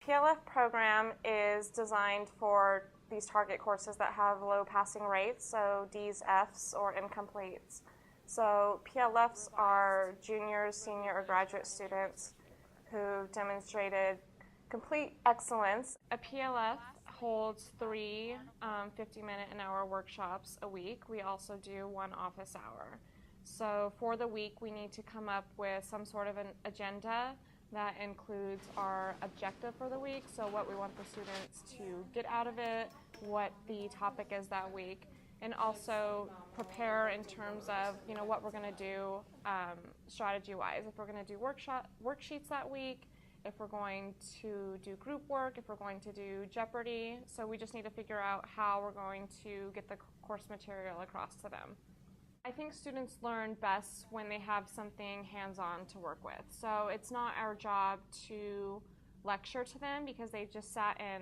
PLF program is designed for these target courses that have low passing rates, so D's, F's, or incompletes. So PLFs are juniors, senior, or graduate students who demonstrated complete excellence. A PLF holds 3 50-minute an hour workshops a week. We also do 1 office hour. So for the week, we need to come up with some sort of an agenda that includes our objective for the week, so what we want the students to get out of it, what the topic is that week, and also prepare in terms of what we're going to do strategy-wise. If we're going to do worksheets that week, if we're going to do group work, if we're going to do Jeopardy. So we just need to figure out how we're going to get the course material across to them. I think students learn best when they have something hands-on to work with. So it's not our job to lecture to them because they just sat in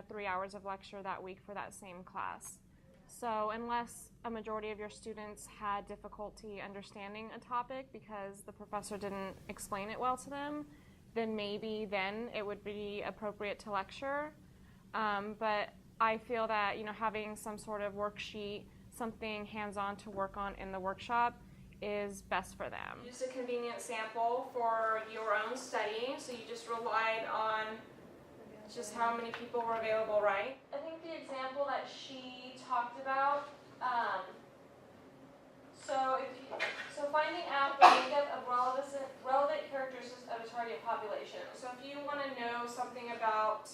3 hours of lecture that week for that same class. So unless a majority of your students had difficulty understanding a topic because the professor didn't explain it well to them, then maybe it would be appropriate to lecture. But I feel that having some sort of worksheet, something hands-on to work on in the workshop is best for them. Just a convenient sample for your own study, so you just relied on just how many people were available, right? I think the example that she talked about, so finding out the makeup of relevant characteristics of a target population. So if you want to know something about,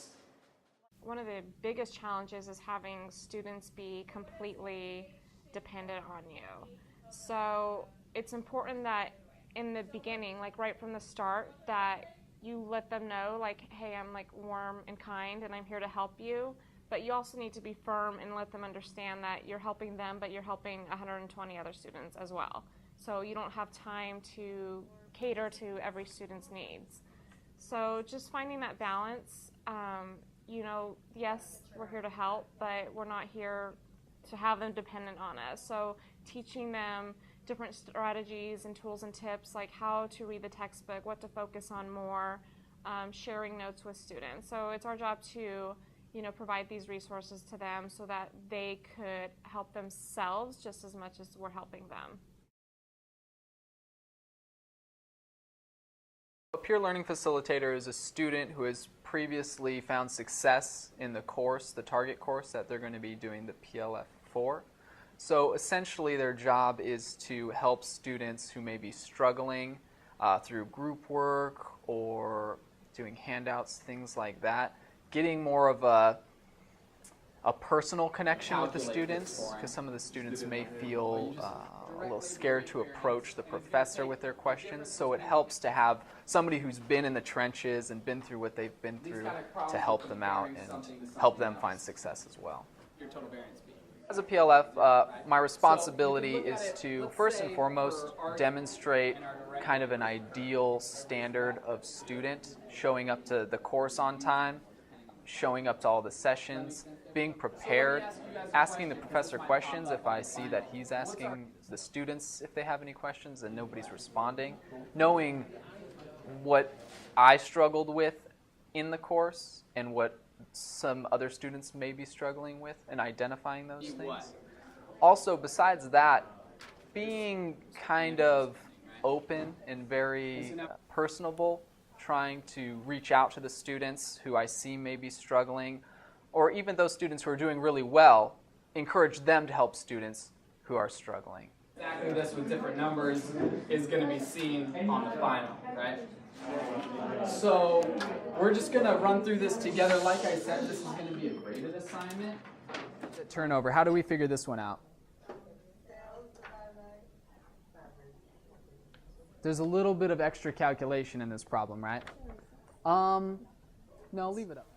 one of the biggest challenges is having students be completely dependent on you. So it's important that in the beginning, like right from the start, that you let them know, like, hey, I'm warm and kind and I'm here to help you. But you also need to be firm and let them understand that you're helping them, but you're helping 120 other students as well. So you don't have time to cater to every student's needs. So just finding that balance, yes, we're here to help, but we're not here to have them dependent on us. So teaching them different strategies and tools and tips, like how to read the textbook, what to focus on more, sharing notes with students. So it's our job to provide these resources to them so that they could help themselves just as much as we're helping them. A peer learning facilitator is a student who has previously found success in the course, the target course that they're going to be doing the PLF for. So essentially their job is to help students who may be struggling through group work or doing handouts, things like that, getting more of a personal connection with the students, because some of the students may feel a little scared to approach the professor with their questions. So it helps to have somebody who's been in the trenches and been through what they've been through to help them out and help them find success as well. As a PLF, my responsibility is to, first and foremost, demonstrate kind of an ideal standard of student, showing up to the course on time, showing up to all the sessions, being prepared, asking the professor questions if I see that he's asking the students if they have any questions and nobody's responding, knowing what I struggled with in the course and what some other students may be struggling with and identifying those things. Also, besides that, being kind of open and very personable, trying to reach out to the students who I see may be struggling, or even those students who are doing really well, encourage them to help students who are struggling. Exactly this with different numbers is going to be seen on the final, right? So we're just going to run through this together. Like I said, this is going to be a graded assignment. Turnover, how do we figure this one out? There's a little bit of extra calculation in this problem, right? No, leave it up.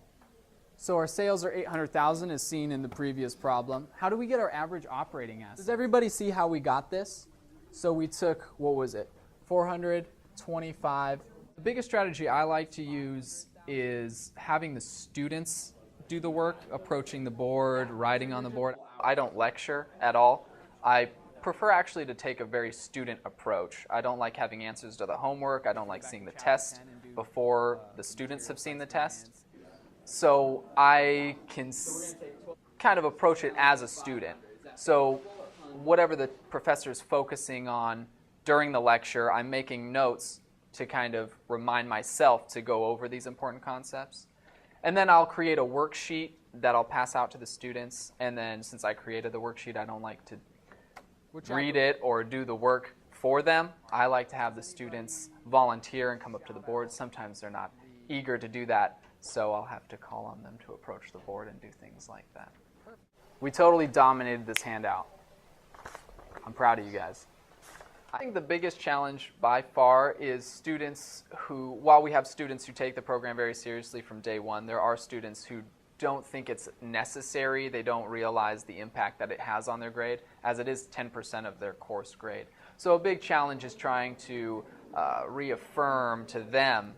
So our sales are 800,000 as seen in the previous problem. How do we get our average operating assets? Does everybody see how we got this? So we took, what was it, 425. The biggest strategy I like to use is having the students do the work, approaching the board, writing on the board. I don't lecture at all. I prefer actually to take a very student approach. I don't like having answers to the homework. I don't like seeing the test before the students have seen the test. So I can kind of approach it as a student. So whatever the professor is focusing on during the lecture, I'm making notes to kind of remind myself to go over these important concepts. And then I'll create a worksheet that I'll pass out to the students. And then since I created the worksheet, I don't like to read it or do the work for them. I like to have the students volunteer and come up to the board. Sometimes they're not eager to do that, so I'll have to call on them to approach the board and do things like that. We totally dominated this handout. I'm proud of you guys. I think the biggest challenge by far is students who, while we have students who take the program very seriously from day one, there are students who don't think it's necessary. They don't realize the impact that it has on their grade, as it is 10% of their course grade. So a big challenge is trying to reaffirm to them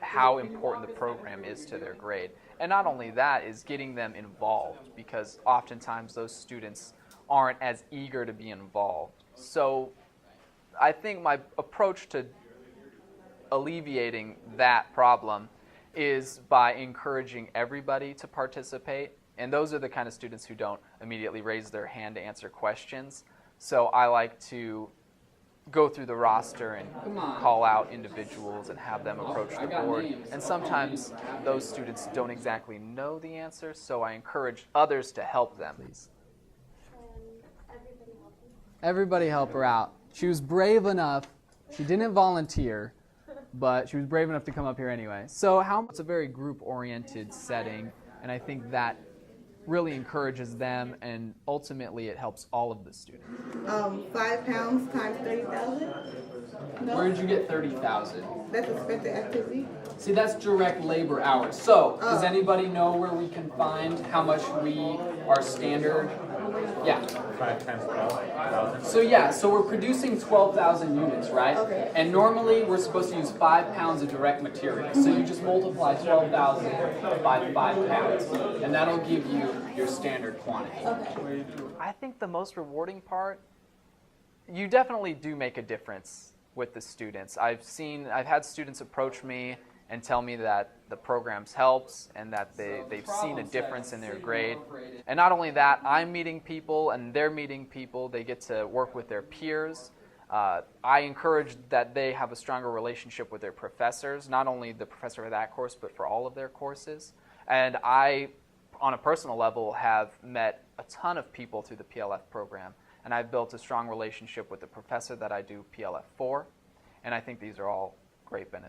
how important the program is to their grade. And not only that, is getting them involved, because oftentimes those students aren't as eager to be involved. So I think my approach to alleviating that problem is by encouraging everybody to participate. And those are the kind of students who don't immediately raise their hand to answer questions. So I like to go through the roster and call out individuals and have them approach the board. And sometimes those students don't exactly know the answer, so I encourage others to help them. Everybody help her out. She was brave enough. She didn't volunteer, but she was brave enough to come up here anyway. So it's a very group-oriented setting, and I think that really encourages them, and ultimately it helps all of the students. 5 pounds times 30,000. No, Where did you get 30,000? that's expected activity. See, that's direct labor hours. So, does anybody know where we can find how much our standard? Yeah. 5 times 12,000. So yeah, so we're producing 12,000 units, right? Okay. And normally we're supposed to use 5 pounds of direct material. So you just multiply 12,000 by 5 pounds, and that'll give you your standard quantity. Okay. I think the most rewarding part, you definitely do make a difference with the students. I've had students approach me and tell me that the program's helps and that they've seen a difference in their grade. And not only that, I'm meeting people and they're meeting people. They get to work with their peers. I encourage that they have a stronger relationship with their professors, not only the professor of that course, but for all of their courses. And I, on a personal level, have met a ton of people through the PLF program. And I've built a strong relationship with the professor that I do PLF for. And I think these are all great benefits.